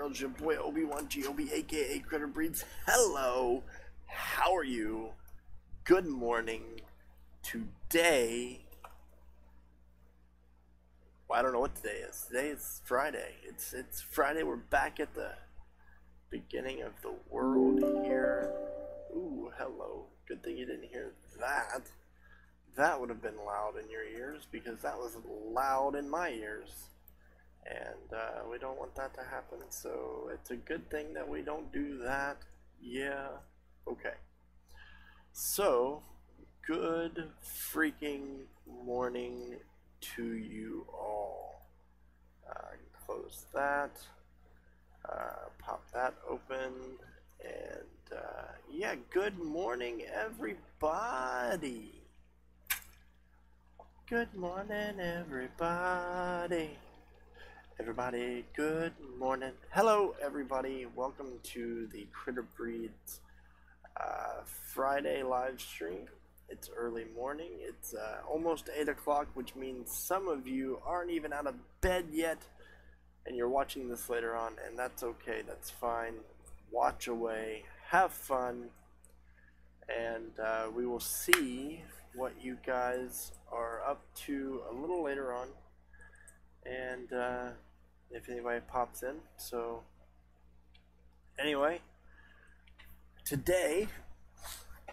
It's your boy Obi-Wan Geopbyte, aka CritterBreeds. Hello, how are you? Good morning. Today, well, I don't know what today is. Today is Friday. It's Friday. We're back at the beginning of the world here. Ooh, hello. Good thing you didn't hear that. That would have been loud in your ears because that was loud in my ears. And we don't want that to happen, so it's a good thing that we don't do that. Yeah, okay. So, good freaking morning to you all. Close that, pop that open, and yeah, good morning, everybody. Good morning, everybody. Everybody, good morning. Hello, everybody. Welcome to the CritterBreeds Friday live stream. It's early morning. It's almost 8 o'clock, which means some of you aren't even out of bed yet, and you're watching this later on, and that's okay. That's fine. Watch away. Have fun. And we will see what you guys are up to a little later on. And if anybody pops in. So anyway, today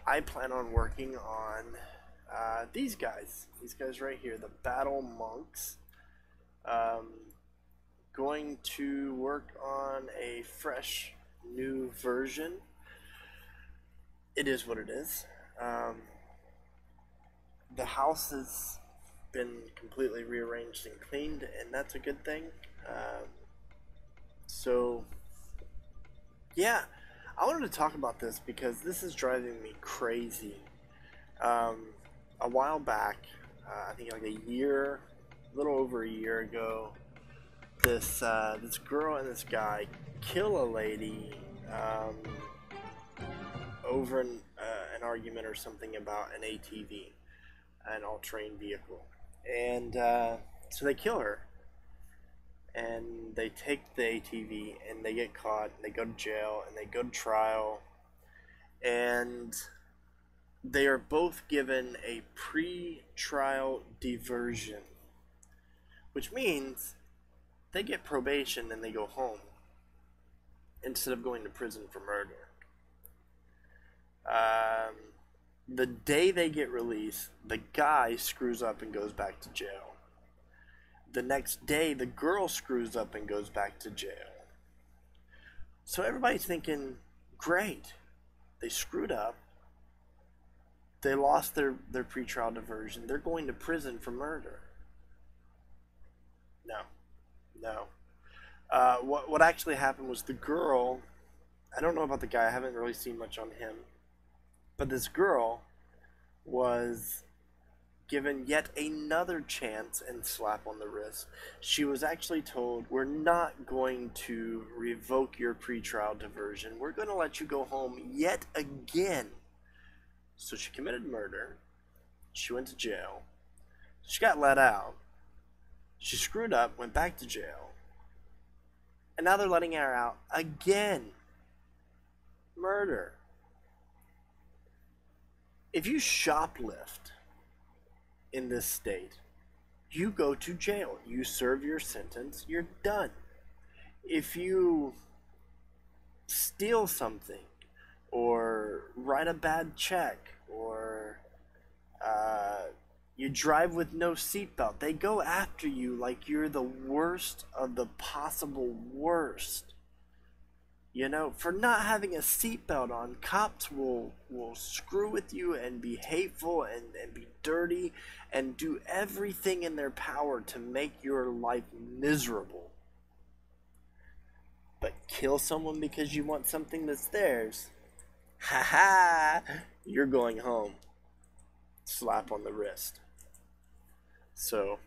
I plan on working on these guys right here, the battle monks. Going to work on a fresh new version. It is what it is. The house has been completely rearranged and cleaned, and that's a good thing. So yeah, I wanted to talk about this because this is driving me crazy. A while back, I think like a little over a year ago, this girl and this guy kill a lady over an argument or something about an ATV, an all-terrain vehicle. And so they kill her, and they take the ATV, and they get caught, and they go to jail, and they go to trial, and they are both given a pre-trial diversion, which means they get probation and they go home instead of going to prison for murder. The day they get released, the guy screws up and goes back to jail. The next day, the girl screws up and goes back to jail. So everybody's thinking, great, they screwed up, they lost their pretrial diversion, they're going to prison for murder. No. What actually happened was the girl, I don't know about the guy, I haven't really seen much on him, but this girl was given yet another chance and slap on the wrist. She was actually told, we're not going to revoke your pretrial diversion. We're going to let you go home yet again. So she committed murder. She went to jail. She got let out. She screwed up, went back to jail. And now they're letting her out again. Murder. If you shoplift in this state, you go to jail. You serve your sentence, you're done. If you steal something, or write a bad check, or you drive with no seatbelt, they go after you like you're the worst of the possible worst. You know, for not having a seatbelt on, cops will screw with you and be hateful and be dirty and do everything in their power to make your life miserable. But kill someone because you want something that's theirs, you're going home. Slap on the wrist. So,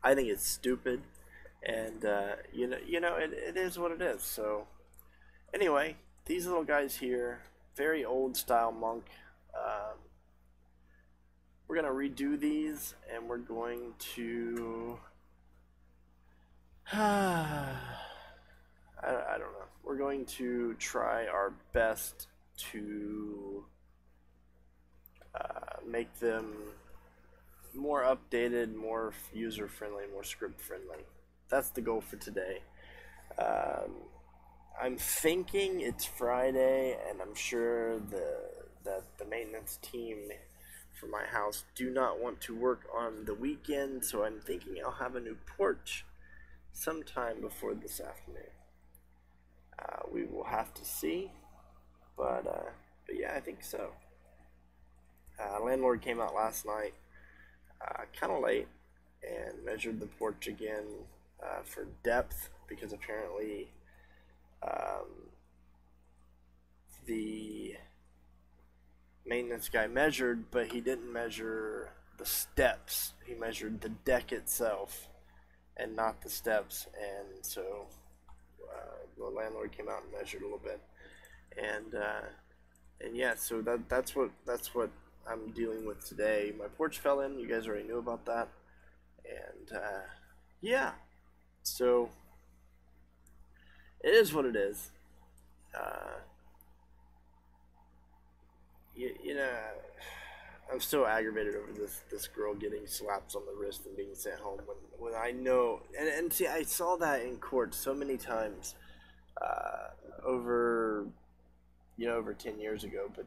I think it's stupid, and you know, it is what it is. So. Anyway, these little guys here, very old style monk. We're going to redo these, and we're going to... I don't know. going to try our best to make them more updated, more user-friendly, more script-friendly. That's the goal for today. I'm thinking it's Friday, and I'm sure that the maintenance team for my house do not want to work on the weekend, so I'm thinking I'll have a new porch sometime before this afternoon. We will have to see, but yeah, I think so. Landlord came out last night, kind of late, and measured the porch again for depth, because apparently the maintenance guy measured, but he didn't measure the steps. He measured the deck itself and not the steps, and so the landlord came out and measured a little bit, and yeah, so that's what I'm dealing with today. My porch fell in. You guys already knew about that, and yeah, so it is what it is. You know, I'm still aggravated over this girl getting slaps on the wrist and being sent home when I know, and see, I saw that in court so many times over 10 years ago, but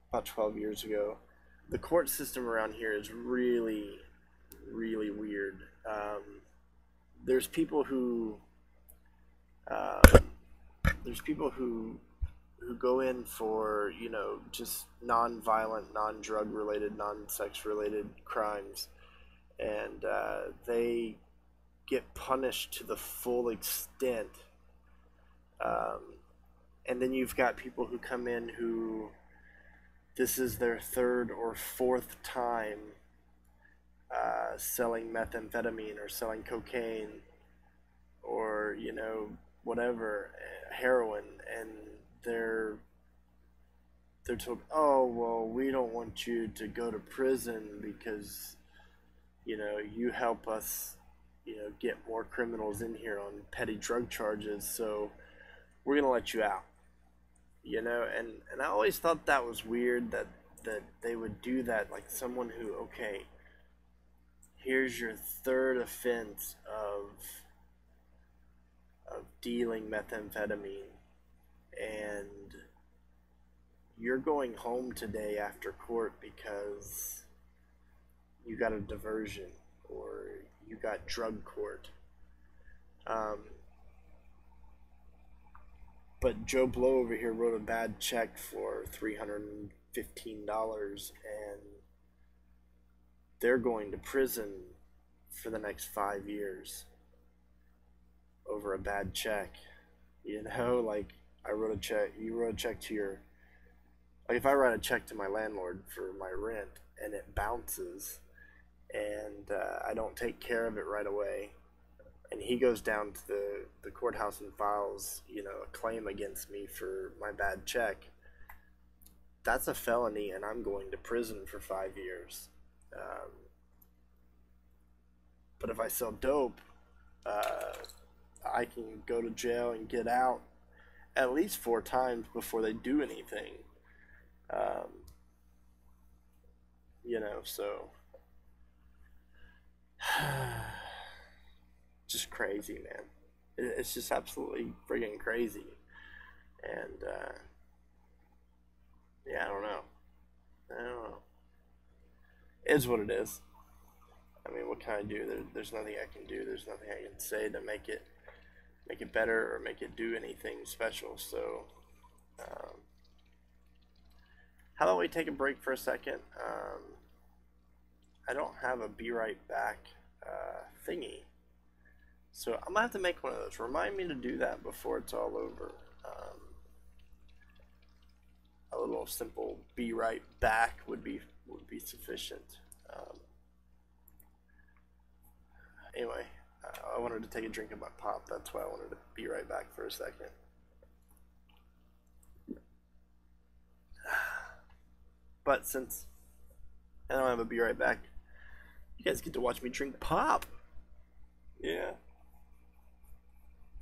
about 12 years ago. The court system around here is really, really weird. There's people who go in for, just non-violent, non-drug related, non-sex related crimes, and they get punished to the full extent. And then you've got people who come in who this is their third or fourth time selling methamphetamine or selling cocaine or, whatever, heroin, and they're told, oh, well, we don't want you to go to prison because, you help us, get more criminals in here on petty drug charges, so we're going to let you out. And I always thought that was weird that they would do that, like someone who, okay, here's your third offense of dealing methamphetamine, and you're going home today after court because you got a diversion or you got drug court. But Joe Blow over here wrote a bad check for $315, and they're going to prison for the next 5 years over a bad check. Like, I wrote a check, you wrote a check to your, like, if I write a check to my landlord for my rent and it bounces and I don't take care of it right away, and he goes down to the courthouse and files, a claim against me for my bad check, that's a felony, and I'm going to prison for 5 years. But if I sell dope, I can go to jail and get out at least 4 times before they do anything. So just crazy, man. It's just absolutely friggin' crazy. And yeah, I don't know. It is what it is. I mean, what can I do? There's nothing I can do. There's nothing I can say to make it better or make it do anything special. So how about we take a break for a second? I don't have a be right back thingy, so I'm gonna have to make one of those. Remind me to do that before it's all over. A little simple be right back would be sufficient. Anyway, I wanted to take a drink of my pop. That's why I wanted to be right back for a second. But since I don't have a be right back, you guys get to watch me drink pop. Yeah.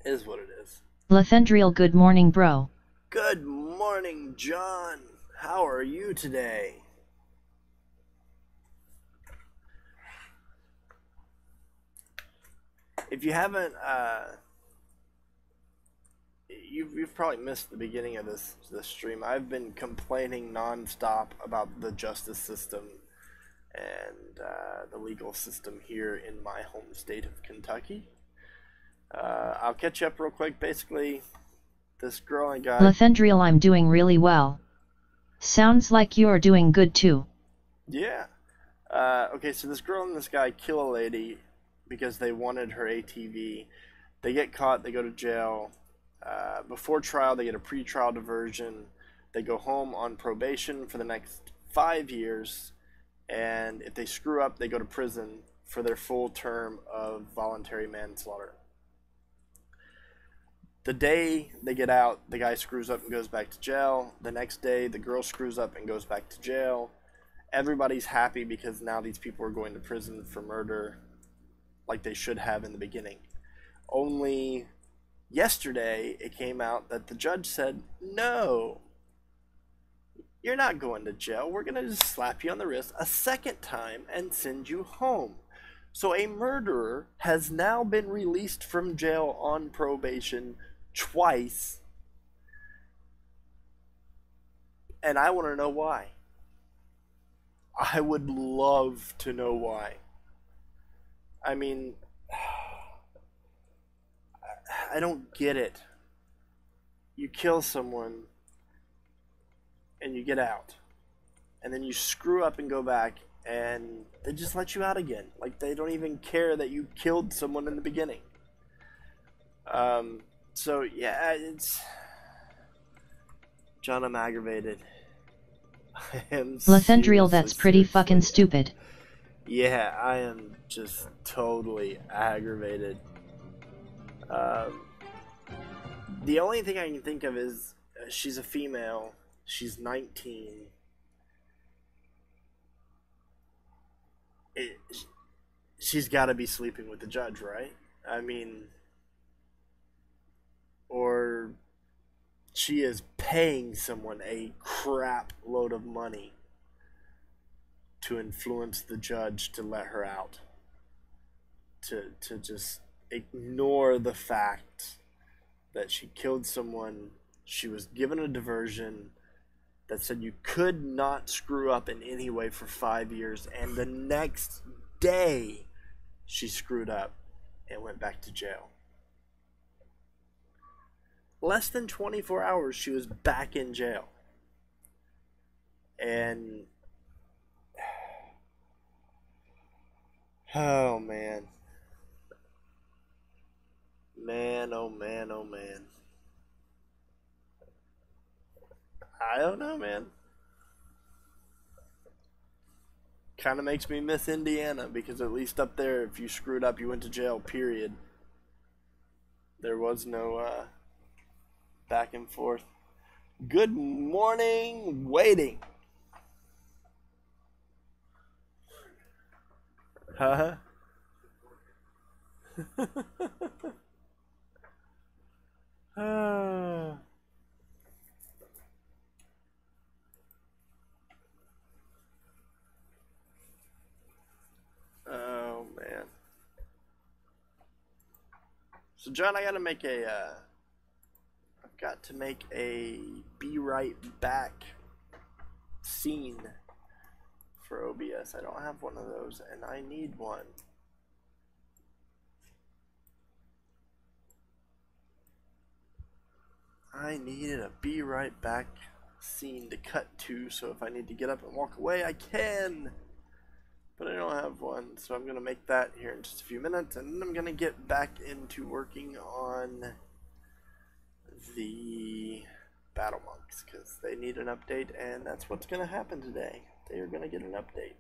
It is what it is. Lathendriel, good morning, bro. Good morning, John. How are you today? If you haven't, you've probably missed the beginning of this stream. I've been complaining nonstop about the justice system and the legal system here in my home state of Kentucky. I'll catch you up real quick. Basically, this girl I got... Lathendriel, I'm doing really well. Sounds like you're doing good too. Yeah. Okay, so this girl and this guy kill a lady because they wanted her ATV. They get caught, they go to jail. Before trial, they get a pre-trial diversion. They go home on probation for the next 5 years. And if they screw up, they go to prison for their full term of voluntary manslaughter. The day they get out, the guy screws up and goes back to jail. The next day, the girl screws up and goes back to jail. Everybody's happy because now these people are going to prison for murder like they should have in the beginning. Only yesterday, it came out that the judge said, no, you're not going to jail. We're going to just slap you on the wrist a second time and send you home. So a murderer has now been released from jail on probation twice, and I want to know why. I would love to know why. I mean, I don't get it. You kill someone and you get out, and then you screw up and go back, and they just let you out again. Like, they don't even care that you killed someone in the beginning. So yeah, it's... John, I'm aggravated. I am Lathendriel, that's pretty fucking stupid. Yeah, I am just totally aggravated. The only thing I can think of is she's a female. She's 19. She's got to be sleeping with the judge, right? I mean... Or she is paying someone a crap load of money to influence the judge to let her out. To just ignore the fact that she killed someone. She was given a diversion that said you could not screw up in any way for 5 years, and the next day she screwed up and went back to jail. Less than 24 hours, she was back in jail. And... oh, man. Man, oh, man, oh, man. I don't know, man. Kind of makes me miss Indiana, because at least up there, if you screwed up, you went to jail, period. There was no, back and forth. Good morning, waiting. Huh? Oh, man. So, John, I gotta make a, I've got to make a be right back scene for OBS. I don't have one of those, and I need one. I needed a be right back scene to cut to, so if I need to get up and walk away, I can. But I don't have one, so I'm going to make that here in just a few minutes, and then I'm going to get back into working on the battle monks, because they need an update, and that's what's going to happen today. They are going to get an update.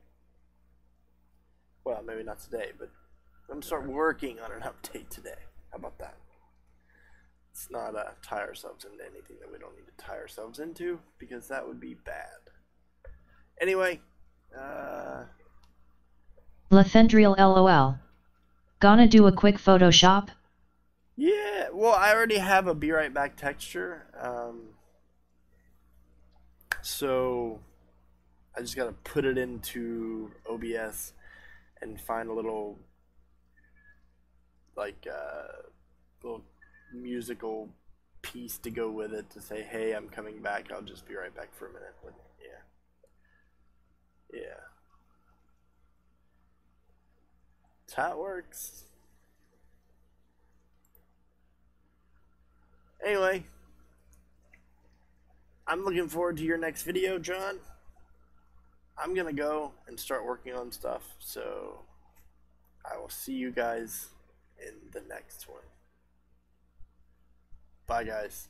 Well, maybe not today, but I'm going to start working on an update today. How about that? Let's not tie ourselves into anything that we don't need to tie ourselves into, because that would be bad. Anyway, Lathendriel, LOL. Gonna do a quick Photoshop? Yeah, well, I already have a be right back texture. So I just gotta put it into OBS and find a little like little musical piece to go with it to say, hey, I'm coming back. I'll just be right back for a minute. But yeah. That's how it works. Anyway, I'm looking forward to your next video, John. I'm gonna go and start working on stuff, so I will see you guys in the next one. Bye, guys.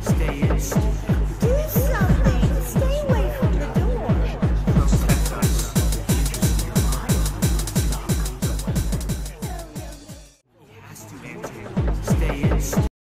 Stay in.